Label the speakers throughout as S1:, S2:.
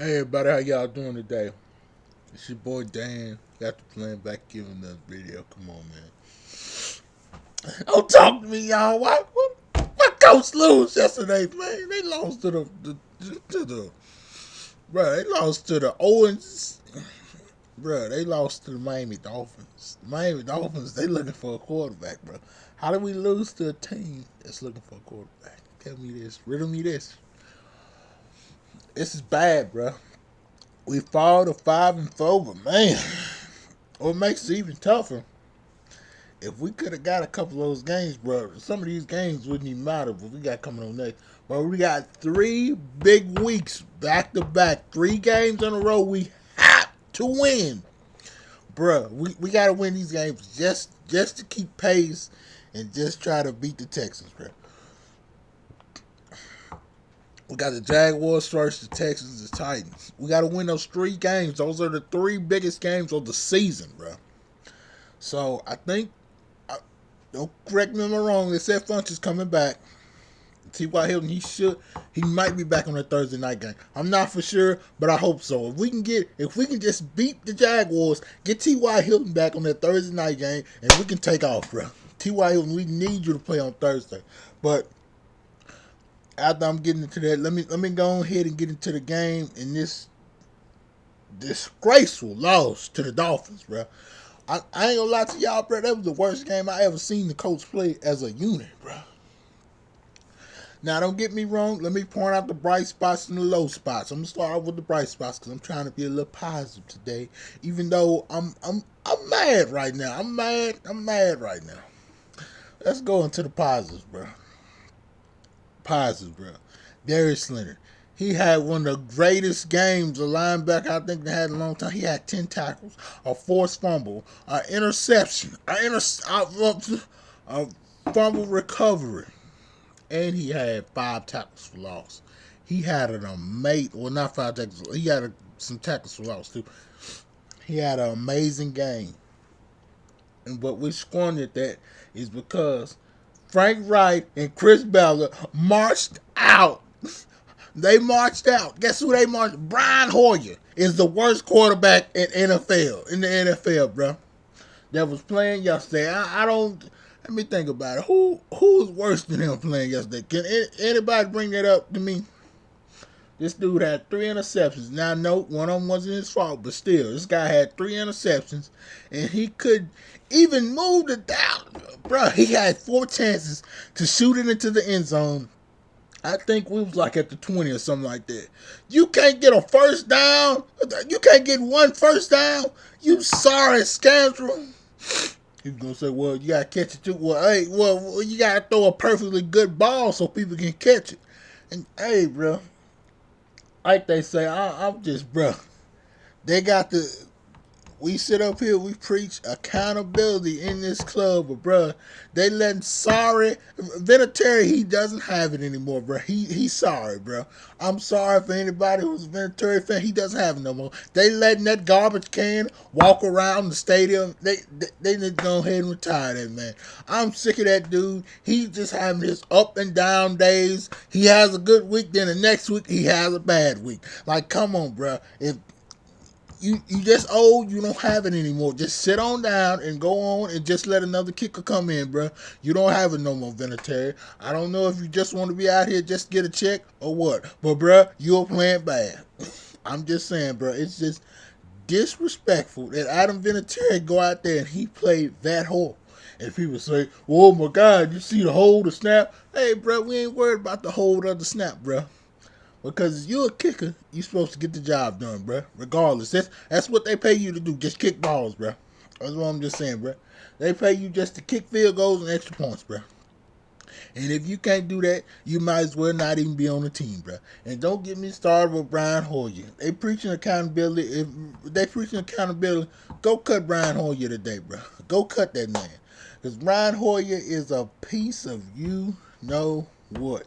S1: Hey everybody, how y'all doing today? It's your boy Dan. Got the plan back giving the video. Come on, man. Don't talk to me, y'all. Why Colts lose yesterday, man? They lost to the bro. They lost to the Owens, bro. They lost to the Miami Dolphins. The Miami Dolphins. They looking for a quarterback, bro. How did we lose to a team that's looking for a quarterback? Tell me this. Riddle me this. This is bad, bro. We fall to 5-4, but man, what makes it even tougher, if we could have got a couple of those games, bro, some of these games wouldn't even matter. But we got coming on next. But we got 3 big weeks back to back, 3 games in a row. We have to win, bro. We got to win these games just to keep pace and just try to beat the Texans, bro. We got the Jaguars first, the Texans, the Titans. We got to win those 3 games. Those are the 3 biggest games of the season, bro. So I think, don't correct me if I'm wrong. They said Funch is coming back. T.Y. Hilton, he might be back on the Thursday night game. I'm not for sure, but I hope so. If we can just beat the Jaguars, get T.Y. Hilton back on that Thursday night game, and we can take off, bro. T.Y. Hilton, we need you to play on Thursday. But after I'm getting into that, let me go ahead and get into the game in this disgraceful loss to the Dolphins, bro. I ain't gonna lie to y'all, bro. That was the worst game I ever seen the Colts play as a unit, bro. Now, don't get me wrong. Let me point out the bright spots and the low spots. I'm gonna start off with the bright spots because I'm trying to be a little positive today. Even though I'm mad right now. I'm mad. I'm mad right now. Let's go into the positives, bro. Positives, bro. Darius Leonard. He had one of the greatest games a linebacker I think they had in a long time. He had 10 tackles, a forced fumble, an interception, a fumble recovery, and he had 5 tackles for loss. He had an amazing, well, not 5 tackles, he had some tackles for loss too. He had an amazing game. And what we squandered that is because Frank Wright and Chris Ballard marched out. They marched out. Guess who they marched? Brian Hoyer is the worst quarterback in the NFL, bro. That was playing yesterday. I don't. Let me think about it. Who's worse than him playing yesterday? Can anybody bring that up to me? This dude had 3 interceptions. Now, no, one of them wasn't his fault, but still, this guy had 3 interceptions, and he could even move it down. Bro, he had 4 chances to shoot it into the end zone. I think we was like at the 20 or something like that. You can't get a first down. You can't get one first down. You sorry scoundrel. He's gonna say, "Well, you gotta catch it too." Well, hey, you gotta throw a perfectly good ball so people can catch it. And hey, bro, like they say, I'm just, bro. They got the. We sit up here, we preach accountability in this club, but bruh, they letting sorry Vinatieri, he doesn't have it anymore, bruh. He's sorry, bruh. I'm sorry for anybody who's a Vinatieri fan. He doesn't have it no more. They letting that garbage can walk around the stadium. They need to go ahead and retire that man. I'm sick of that dude. He's just having his up and down days. He has a good week, then the next week he has a bad week. Like, come on, bruh. If you just old, you don't have it anymore. Just sit on down and go on and just let another kicker come in, bro. You don't have it no more, Vinatieri. I don't know if you just want to be out here just get a check or what, but bro, you're playing bad. I'm just saying, bro. It's just disrespectful that Adam Vinatieri go out there and he played that hole. And people say, "Oh my God, you see the hold, the snap?" Hey, bro, we ain't worried about the hold or the snap, bro. Because you're a kicker, you're supposed to get the job done, bro. Regardless, that's what they pay you to do. Just kick balls, bro. That's what I'm just saying, bro. They pay you just to kick field goals and extra points, bro. And if you can't do that, you might as well not even be on the team, bro. And don't get me started with Brian Hoyer. They preaching accountability. If they preaching accountability, go cut Brian Hoyer today, bro. Go cut that man. Because Brian Hoyer is a piece of you know what.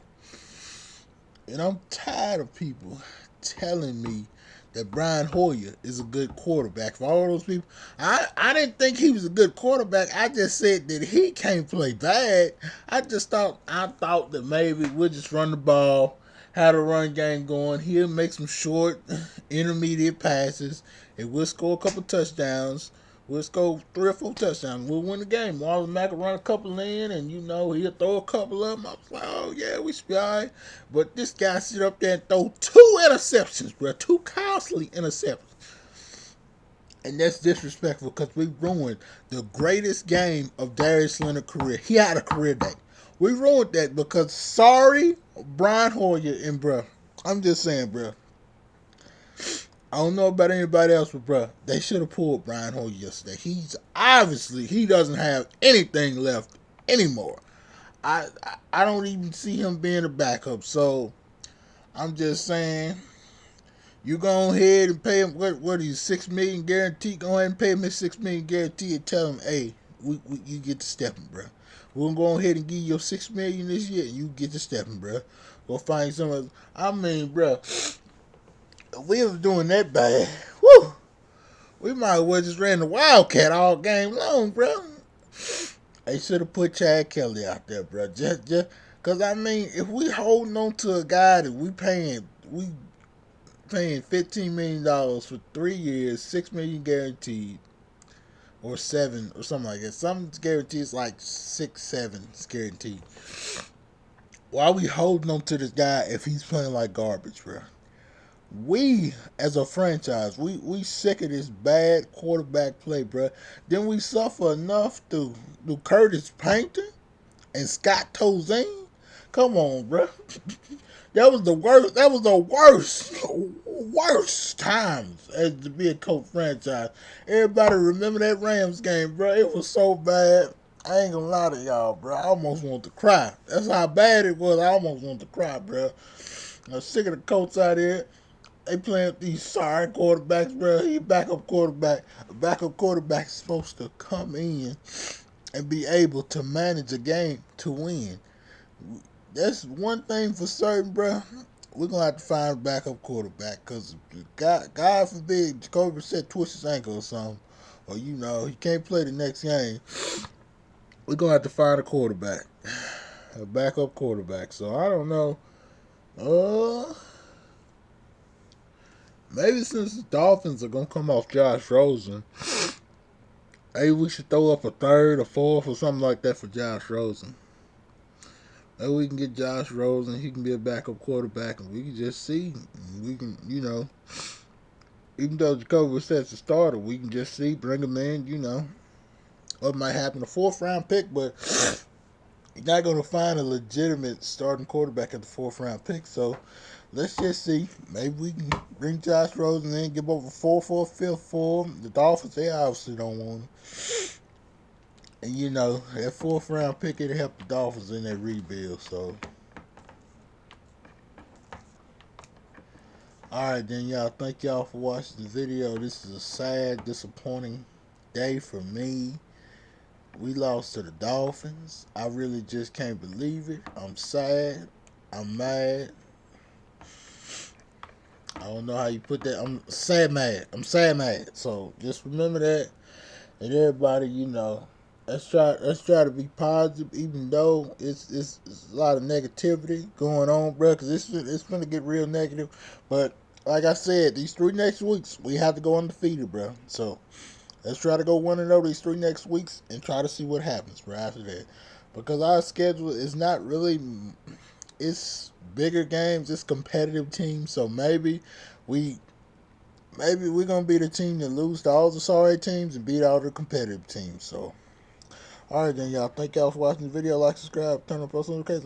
S1: And I'm tired of people telling me that Brian Hoyer is a good quarterback. For all those people, I didn't think he was a good quarterback. I just said that he can't play bad. I thought that maybe we'll just run the ball had a run game going. He'll make some short, intermediate passes. It will score a couple touchdowns. We'll score 3 or 4 touchdowns. We'll win the game. Marlon Mack will run a couple in, and he'll throw a couple of them. I was like, oh yeah, we should be all right. But this guy sit up there and throw 2 interceptions, bro. 2 costly interceptions. And that's disrespectful because we ruined the greatest game of Darius Leonard's career. He had a career day. We ruined that because sorry, Brian Hoyer and bruh. I'm just saying, bruh. I don't know about anybody else, but bruh, they should have pulled Brian Hoyer yesterday. He doesn't have anything left anymore. I don't even see him being a backup. So I'm just saying, you go ahead and pay him what are you $6 million guarantee? Go ahead and pay him his $6 million guarantee and tell him, hey, you get to stepping, bro. We're gonna go ahead and give you your $6 million this year, and you get to stepping, bro. Go find some of. I mean, bro, if we was doing that bad, whoo, we might as well just ran the Wildcat all game long, bro. They should have put Chad Kelly out there, bro. Just, cause I mean, if we holding on to a guy that we paying $15 million for 3 years, $6 million guaranteed, or 7 or something like that. Some guarantees like 6, 7 is guaranteed. Why are we holding on to this guy if he's playing like garbage, bro? We as a franchise, we sick of this bad quarterback play, bro. Then we suffer enough through Curtis Painter and Scott Tozane. Come on, bro. That was the worst. That was the worst times as to be a Colt franchise. Everybody remember that Rams game, bro? It was so bad. I ain't gonna lie to y'all, bro. I almost wanted to cry. That's how bad it was. I almost wanted to cry, bro. I'm sick of the Colts out here. They playing with these sorry quarterbacks, bro. He backup quarterback. A backup quarterback is supposed to come in and be able to manage a game to win. That's one thing for certain, bro. We're gonna have to find a backup quarterback because God forbid Jacoby Brissett twists his ankle or something, or he can't play the next game. We're gonna have to find a quarterback, a backup quarterback. So I don't know. Maybe since the Dolphins are gonna come off Josh Rosen, maybe we should throw up a third or fourth or something like that for Josh Rosen. Maybe we can get Josh Rosen. He can be a backup quarterback, and we can just see. We can, even though Jacoby Brissett's a starter, we can just see, bring him in. What might happen? A 4th-round pick, but you're not going to find a legitimate starting quarterback at the 4th-round pick. So let's just see. Maybe we can bring Josh Rosen in, give over 4 for a 5th for him. The Dolphins, they obviously don't want him. And that 4th-round pick, it'll help the Dolphins in their rebuild. So, alright then, y'all. Thank y'all for watching the video. This is a sad, disappointing day for me. We lost to the Dolphins. I really just can't believe it. I'm sad. I'm mad. I don't know how you put that. I'm sad mad. I'm sad mad. So just remember that. And everybody, let's try to be positive, even though it's a lot of negativity going on, bro. Because it's gonna get real negative. But like I said, these 3 next weeks we have to go undefeated, bro. So let's try to go 1-0 these 3 next weeks and try to see what happens, bro. After that, because our schedule is not really. It's bigger games. It's competitive teams. So maybe we're gonna be the team that lose to all the sorry teams and beat all the competitive teams. So, alright then, y'all. Thank y'all for watching the video. Like, subscribe, turn on post notifications.